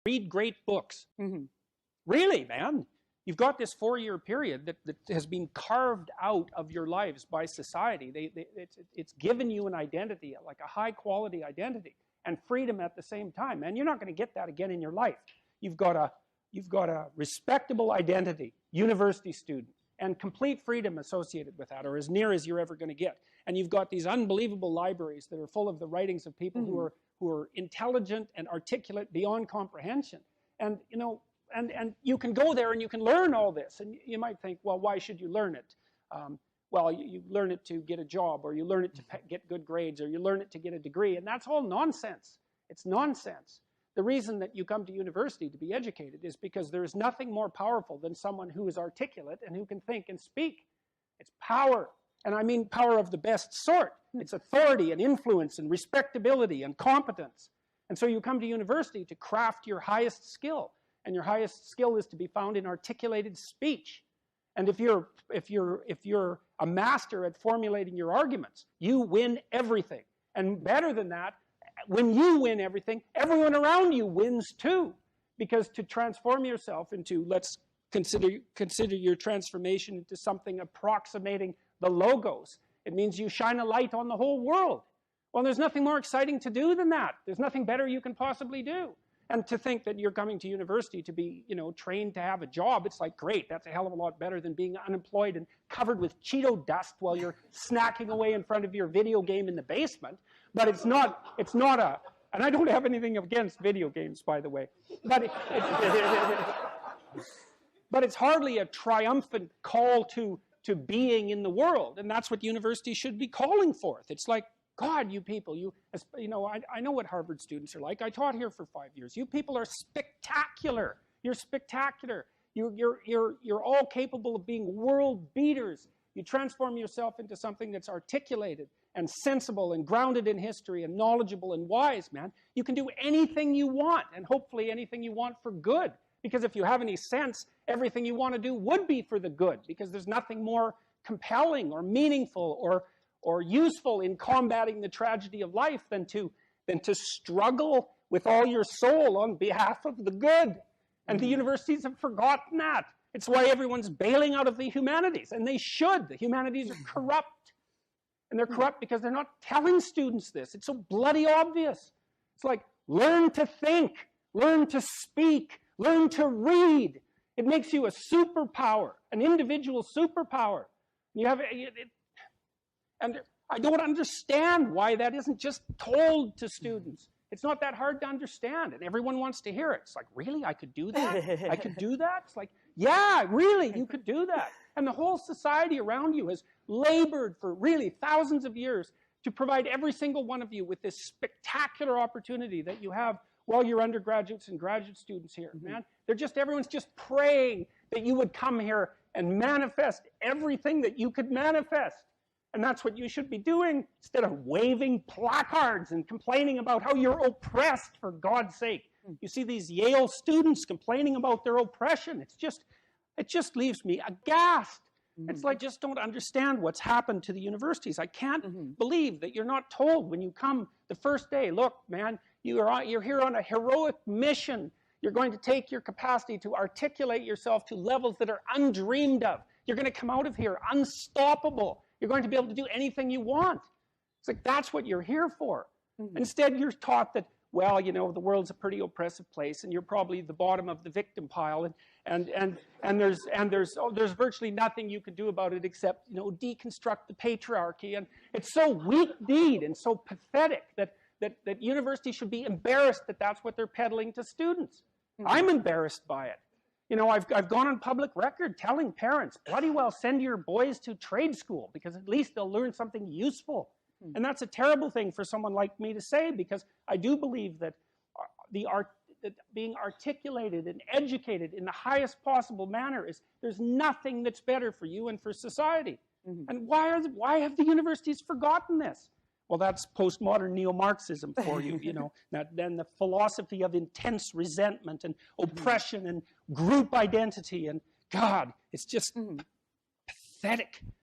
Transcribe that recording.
read great books. Mm-hmm. Really, man. You've got this 4-year period that has been carved out of your lives by society. It's given you an identity, like a high-quality identity, and freedom at the same time. Man, you're not going to get that again in your life. You've got a respectable identity, university student, and complete freedom associated with that, or as near as you're ever going to get. And you've got these unbelievable libraries that are full of the writings of people who are intelligent and articulate beyond comprehension. And, you know, and you can go there and you can learn all this. And you might think, well, why should you learn it? Well, you learn it to get a job, or you learn it to get good grades, or you learn it to get a degree. And that's all nonsense. It's nonsense. The reason that you come to university to be educated is because there is nothing more powerful than someone who is articulate and who can think and speak. It's power. And I mean power of the best sort. It's authority and influence and respectability and competence. And so you come to university to craft your highest skill. And your highest skill is to be found in articulated speech. And if you're a master at formulating your arguments, you win everything. And better than that, when you win everything, everyone around you wins too. Because to transform yourself into, let's consider your transformation into something approximating the logos, it means you shine a light on the whole world. Well, there's nothing more exciting to do than that. There's nothing better you can possibly do. And to think that you're coming to university to be, you know, trained to have a job, it's like, great, that's a hell of a lot better than being unemployed and covered with Cheeto dust while you're snacking away in front of your video game in the basement. But it's not a, and I don't have anything against video games, by the way, but but it's hardly a triumphant call to being in the world, and that's what university should be calling forth. It's like, God, you people, you know, I know what Harvard students are like. I taught here for 5 years. You people are spectacular. You're spectacular. You're all capable of being world beaters. You transform yourself into something that's articulated and sensible and grounded in history and knowledgeable and wise, man. You can do anything you want, and hopefully anything you want for good. Because if you have any sense, everything you want to do would be for the good, because there's nothing more compelling or meaningful or useful in combating the tragedy of life than to struggle with all your soul on behalf of the good. And the universities have forgotten that. It's why everyone's bailing out of the humanities, and they should. The humanities are corrupt. And they're corrupt because they're not telling students this. It's so bloody obvious. It's like, learn to think, learn to speak, learn to read. It makes you a superpower, an individual superpower. You have, and I don't understand why that isn't just told to students. It's not that hard to understand, and everyone wants to hear it. It's like, really, I could do that? I could do that? It's like, yeah, really, you could do that. And the whole society around you has labored for really thousands of years to provide every single one of you with this spectacular opportunity that you have while you're undergraduates and graduate students here, man. Everyone's just praying that you would come here and manifest everything that you could manifest. And that's what you should be doing, instead of waving placards and complaining about how you're oppressed, for God's sake. You see these Yale students complaining about their oppression. It just leaves me aghast. It's like, just don't understand what's happened to the universities. I can't believe that you're not told when you come the first day, look, man, you're here on a heroic mission. You're going to take your capacity to articulate yourself to levels that are undreamed of. You're going to come out of here unstoppable. You're going to be able to do anything you want. It's like, that's what you're here for. Instead, you're taught that, well, you know, the world's a pretty oppressive place, and you're probably the bottom of the victim pile, and there's virtually nothing you can do about it except, you know, deconstruct the patriarchy. And it's so weak-kneed and so pathetic that universities should be embarrassed that that's what they're peddling to students. I'm embarrassed by it. You know, I've gone on public record telling parents, bloody well send your boys to trade school, because at least they'll learn something useful. And that's a terrible thing for someone like me to say, because I do believe that that being articulated and educated in the highest possible manner there's nothing that's better for you and for society. And why have the universities forgotten this? Well, that's postmodern neo-Marxism for you, you know. Then the philosophy of intense resentment and oppression and group identity, and God, it's just pathetic.